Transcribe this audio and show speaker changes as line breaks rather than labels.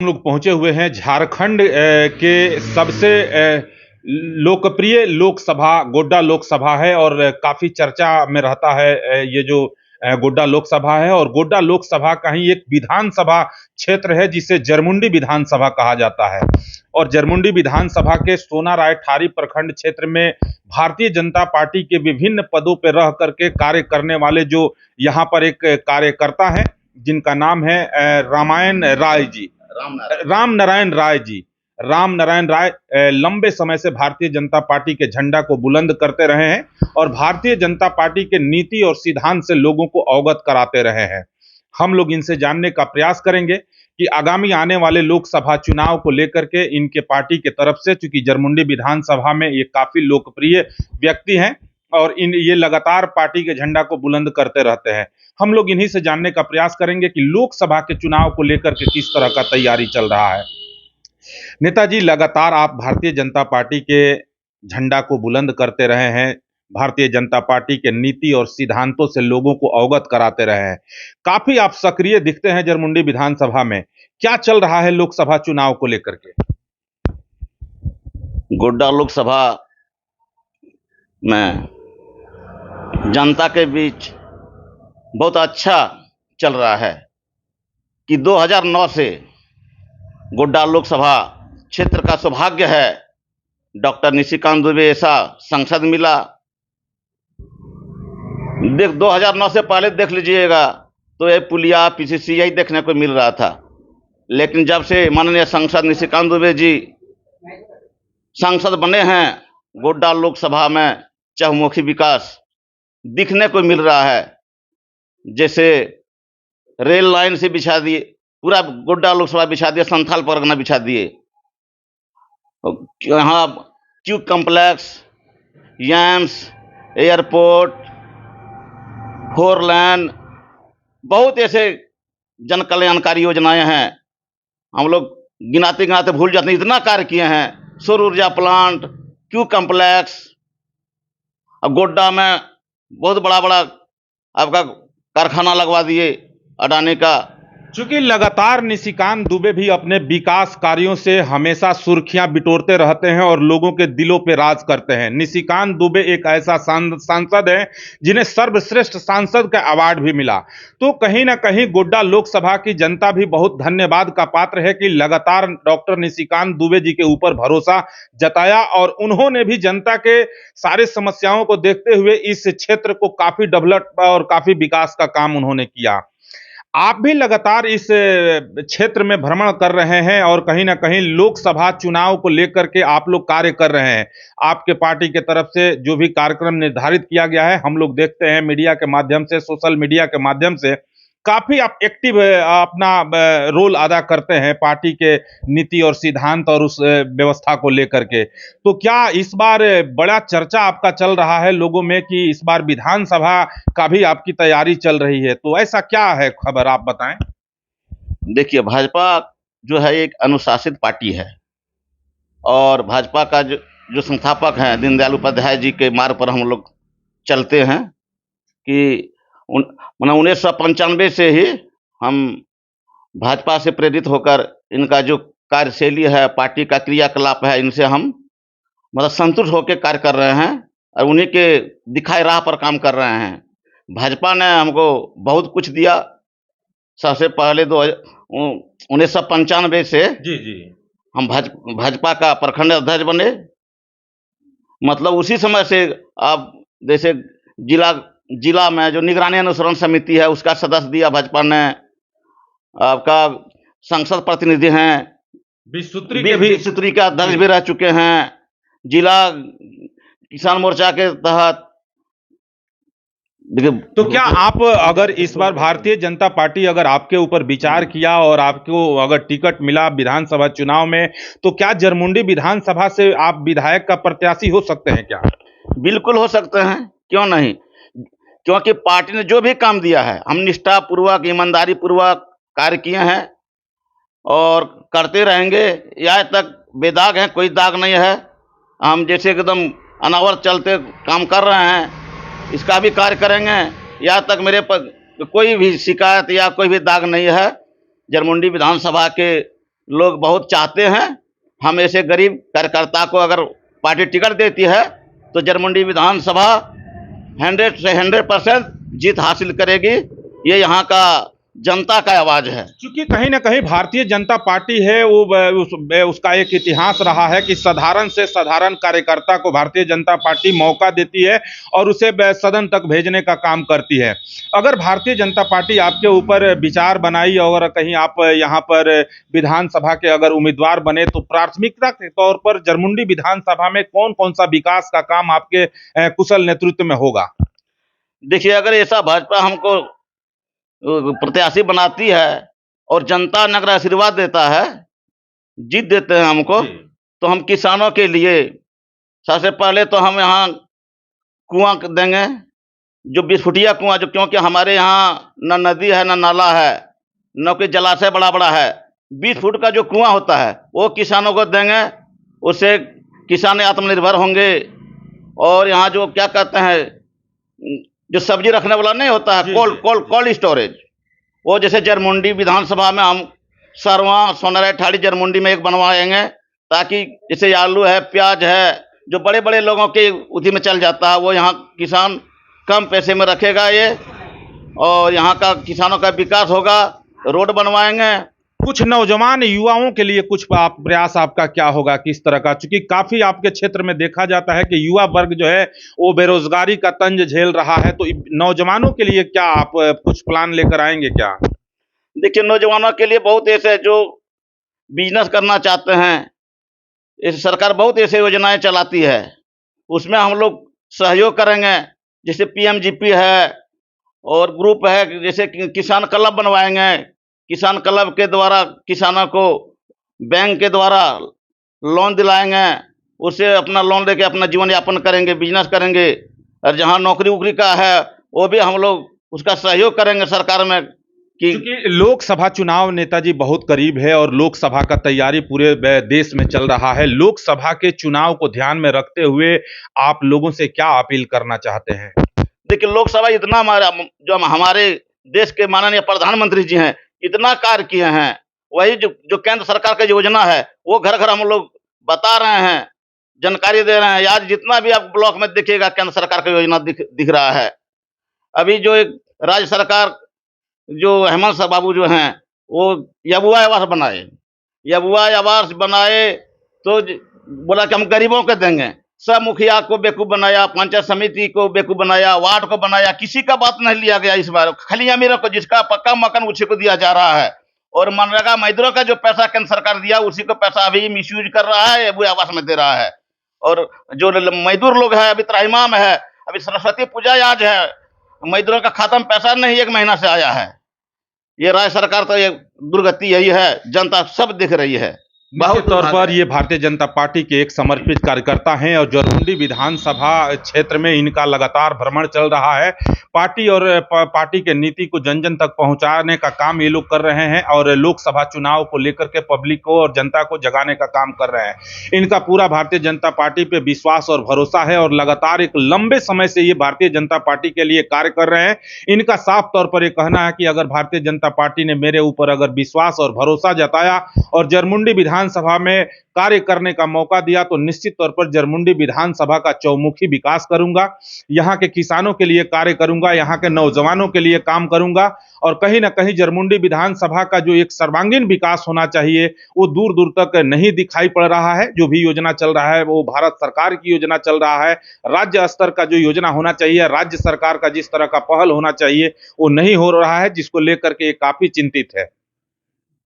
हम लोग पहुंचे हुए हैं झारखंड के सबसे लोकप्रिय लोकसभा गोड्डा लोकसभा है और काफी चर्चा में रहता है ये जो गोड्डा लोकसभा है। और गोड्डा लोकसभा का ही एक विधानसभा क्षेत्र है जिसे जरमुंडी विधानसभा कहा जाता है। और जरमुंडी विधानसभा के सोनाराय ठारी प्रखंड क्षेत्र में भारतीय जनता पार्टी के विभिन्न पदों पर रह करके कार्य करने वाले जो यहाँ पर एक कार्यकर्ता है जिनका नाम है रामायण राय जी, राम नारायण राय जी। राम नारायण राय लंबे समय से भारतीय जनता पार्टी के झंडा को बुलंद करते रहे हैं और भारतीय जनता पार्टी के नीति और सिद्धांत से लोगों को अवगत कराते रहे हैं। हम लोग इनसे जानने का प्रयास करेंगे कि आगामी आने वाले लोकसभा चुनाव को लेकर के इनके पार्टी के तरफ से, चूंकि जरमुंडी विधानसभा में ये काफी लोकप्रिय व्यक्ति हैं और ये लगातार पार्टी के झंडा को बुलंद करते रहते हैं। हम लोग इन्हीं से जानने का प्रयास करेंगे कि लोकसभा के चुनाव को लेकर के किस तरह का तैयारी चल रहा है। नेताजी, लगातार आप भारतीय जनता पार्टी के झंडा को बुलंद करते रहे हैं, भारतीय जनता पार्टी के नीति और सिद्धांतों से लोगों को अवगत कराते रहे हैं। काफी आप सक्रिय दिखते हैं जरमुंडी विधानसभा में। क्या चल रहा है लोकसभा चुनाव को लेकर के?
गोड्डा लोकसभा में जनता के बीच बहुत अच्छा चल रहा है कि 2009 से गोड्डा लोकसभा क्षेत्र का सौभाग्य है। डॉक्टर निशिकांत दुबे ऐसा सांसद मिला। 2009 से पहले देख लीजिएगा तो ये पुलिया पीसीसी यही देखने को मिल रहा था, लेकिन जब से माननीय सांसद निशिकांत दुबे जी सांसद बने हैं, गोड्डा लोकसभा में चहुमुखी विकास दिखने को मिल रहा है। जैसे रेल लाइन से बिछा दिए, पूरा गोड्डा लोकसभा बिछा दिए, संथाल परगना बिछा दिए। यहाँ क्यू कॉम्प्लेक्स, एम्स, एयरपोर्ट, 4 लेन, बहुत ऐसे जन कल्याणकारी योजनाएं हैं। हम लोग गिनाते गिनाते भूल जाते हैं, इतना कार्य किए हैं। सौर ऊर्जा प्लांट, क्यू कॉम्प्लेक्स, अब गोड्डा में बहुत बड़ा बड़ा आपका कारखाना लगवा दिए अडानी का।
चूंकि लगातार निशिकांत दुबे भी अपने विकास कार्यों से हमेशा सुर्खियां बिटोरते रहते हैं और लोगों के दिलों पे राज करते हैं। निशिकांत दुबे एक ऐसा सांसद है जिन्हें सर्वश्रेष्ठ सांसद का अवार्ड भी मिला। तो कहीं ना कहीं गोड्डा लोकसभा की जनता भी बहुत धन्यवाद का पात्र है कि लगातार डॉक्टर निशिकांत दुबे जी के ऊपर भरोसा जताया और उन्होंने भी जनता के सारे समस्याओं को देखते हुए इस क्षेत्र को काफी डेवलप और काफी विकास का काम उन्होंने किया। आप भी लगातार इस क्षेत्र में भ्रमण कर रहे हैं और कहीं ना कहीं लोकसभा चुनाव को लेकर के आप लोग कार्य कर रहे हैं। आपके पार्टी के तरफ से जो भी कार्यक्रम निर्धारित किया गया है, हम लोग देखते हैं मीडिया के माध्यम से, सोशल मीडिया के माध्यम से काफी आप एक्टिव अपना रोल अदा करते हैं पार्टी के नीति और सिद्धांत और उस व्यवस्था को लेकर के। तो क्या इस बार बड़ा चर्चा आपका चल रहा है लोगों में कि इस बार विधानसभा का भी आपकी तैयारी चल रही है? तो ऐसा क्या है खबर, आप बताएं।
देखिए, भाजपा जो है एक अनुशासित पार्टी है और भाजपा का जो संस्थापक हैं दीनदयाल उपाध्याय जी के मार्ग पर हम लोग चलते हैं कि 1995 से ही हम भाजपा से प्रेरित होकर इनका जो कार्यशैली है, पार्टी का क्रियाकलाप है, इनसे हम मतलब संतुष्ट होकर कार्य कर रहे हैं और उन्हीं के दिखाए राह पर काम कर रहे हैं। भाजपा ने हमको बहुत कुछ दिया। सबसे पहले 1995 से
जी
हम भाजपा का प्रखंड अध्यक्ष बने। मतलब उसी समय से आप जैसे जिला में जो निगरानी अनुसरण समिति है उसका सदस्य दिया भाजपा ने। आपका संसद प्रतिनिधि हैं, विश्वसूत्री का अध्यक्ष भी रह चुके हैं। जिला किसान मोर्चा के तहत।
तो क्या आप अगर इस बार भारतीय जनता पार्टी अगर आपके ऊपर विचार किया और आपको अगर टिकट मिला विधानसभा चुनाव में, तो क्या जरमुंडी विधानसभा से आप विधायक का प्रत्याशी हो सकते हैं क्या?
बिल्कुल हो सकते हैं, क्यों नहीं। क्योंकि पार्टी ने जो भी काम दिया है हम निष्ठापूर्वक, ईमानदारी पूर्वक कार्य किए हैं और करते रहेंगे। यहाँ तक बेदाग है, कोई दाग नहीं है। हम जैसे एकदम अनावरत चलते काम कर रहे हैं, इसका भी कार्य करेंगे। यहाँ तक मेरे पर कोई भी शिकायत या कोई भी दाग नहीं है। जरमुंडी विधानसभा के लोग बहुत चाहते हैं। हम ऐसे गरीब कार्यकर्ता को अगर पार्टी टिकट देती है तो जरमुंडी विधानसभा 100 से 100% जीत हासिल करेगी। ये यहाँ का जनता का आवाज है।
क्योंकि कहीं ना कहीं भारतीय जनता पार्टी है उसका एक इतिहास रहा है कि साधारण से साधारण कार्यकर्ता को भारतीय जनता पार्टी मौका देती है और उसे सदन तक भेजने का काम करती है। अगर भारतीय जनता पार्टी आपके ऊपर विचार बनाई और कहीं आप यहाँ पर विधानसभा के अगर उम्मीदवार बने तो प्राथमिकता के तौर पर जरमुंडी विधानसभा में कौन कौन सा विकास का काम आपके कुशल नेतृत्व में होगा?
देखिए, अगर ऐसा भाजपा हमको प्रत्याशी बनाती है और जनता नगर आशीर्वाद देता है, जीत देते हैं हमको, तो हम किसानों के लिए सबसे पहले तो हम यहाँ कुआं देंगे, जो 20 फुटिया कुआं, जो क्योंकि हमारे यहाँ न नदी है न नाला है न कोई जलाशय बड़ा बड़ा है। 20 फुट का जो कुआं होता है वो किसानों को देंगे, उससे किसान आत्मनिर्भर होंगे। और यहाँ जो क्या कहते हैं, जो सब्जी रखने वाला नहीं होता है, कोल्ड स्टोरेज, वो जैसे जरमुंडी विधानसभा में हम सरवा सोनरा ठाड़ी जरमुंडी में एक बनवाएंगे, ताकि जैसे आलू है, प्याज है, जो बड़े बड़े लोगों के उसी में चल जाता है, वो यहाँ किसान कम पैसे में रखेगा ये, और यहाँ का किसानों का विकास होगा। रोड बनवाएंगे।
कुछ नौजवान युवाओं के लिए कुछ प्रयास आपका क्या होगा, किस तरह का? चूंकि काफी आपके क्षेत्र में देखा जाता है कि युवा वर्ग जो है वो बेरोजगारी का तंज झेल रहा है, तो नौजवानों के लिए क्या आप कुछ प्लान लेकर आएंगे क्या?
देखिए, नौजवानों के लिए बहुत ऐसे जो बिजनेस करना चाहते हैं, इस सरकार बहुत ऐसे योजनाएं चलाती है, उसमें हम लोग सहयोग करेंगे। जैसे पीएमजीपी है और ग्रुप है, जैसे किसान क्लब बनवाएंगे। किसान क्लब के द्वारा किसानों को बैंक के द्वारा लोन दिलाएंगे, उससे अपना लोन लेके अपना जीवन यापन करेंगे, बिजनेस करेंगे। और जहां नौकरी वोकरी का है वो भी हम लोग उसका सहयोग करेंगे सरकार में।
क्योंकि लोकसभा चुनाव नेताजी बहुत करीब है और लोकसभा का तैयारी पूरे देश में चल रहा है। लोकसभा के चुनाव को ध्यान में रखते हुए आप लोगों से क्या अपील करना चाहते हैं?
देखिए, लोकसभा इतना जो हमारे देश के माननीय प्रधानमंत्री जी हैं, इतना कार्य किए हैं। वही जो केंद्र सरकार का योजना है वो घर घर हम लोग बता रहे हैं, जानकारी दे रहे हैं। आज जितना भी आप ब्लॉक में देखिएगा केंद्र सरकार का योजना दिख रहा है। अभी जो एक राज्य सरकार जो हेमंत बाबू जो हैं, वो यबुआ आवास बनाए तो बोला कि हम गरीबों को देंगे। सब मुखिया को बेवकूफ बनाया, पंचायत समिति को बेवकूफ बनाया, वार्ड को बनाया, किसी का बात नहीं लिया गया इस बार। खाली अमीरों को, जिसका पक्का मकान उसी को दिया जा रहा है। और मनरेगा मजदूरों का जो पैसा केंद्र सरकार दिया, उसी को पैसा अभी मिसयूज कर रहा है, वो आवास में दे रहा है। और जो मजदूर लोग हैं, अभी त्राहिमाम है, अभी सरस्वती पूजा आज है, मजदूरों का खाता में पैसा नहीं 1 महीना से आया है। ये राज्य सरकार तो ये दुर्गति यही है, जनता सब दिख रही है।
निश्चित तौर पर ये भारतीय जनता पार्टी के एक समर्पित कार्यकर्ता हैं और जरमुंडी विधानसभा क्षेत्र में इनका लगातार भ्रमण चल रहा है। पार्टी और पार्टी के नीति को जन जन तक पहुंचाने का काम ये लोग कर रहे हैं और लोकसभा चुनाव को लेकर के पब्लिक को और जनता को जगाने का काम कर रहे हैं। इनका पूरा भारतीय जनता पार्टी पे विश्वास और भरोसा है और लगातार एक लंबे समय से ये भारतीय जनता पार्टी के लिए कार्य कर रहे हैं। इनका साफ तौर पर यह कहना है कि अगर भारतीय जनता पार्टी ने मेरे ऊपर अगर विश्वास और भरोसा जताया और जरमुंडी विधानसभा में कार्य करने का मौका दिया तो निश्चित तौर पर जरमुंडी विधानसभा का चौमुखी विकास करूंगा, यहाँ के किसानों के लिए कार्य करूंगा, यहाँ के नौजवानों के लिए काम करूंगा और कहीं ना कहीं जरमुंडी विधानसभा का जो एक सर्वांगीण विकास होना चाहिए वो दूर दूर तक नहीं दिखाई पड़ रहा है। जो भी योजना चल रहा है वो भारत सरकार की योजना चल रहा है। राज्य स्तर का जो योजना होना चाहिए, राज्य सरकार का जिस तरह का पहल होना चाहिए वो नहीं हो रहा है, जिसको लेकर के काफी चिंतित है।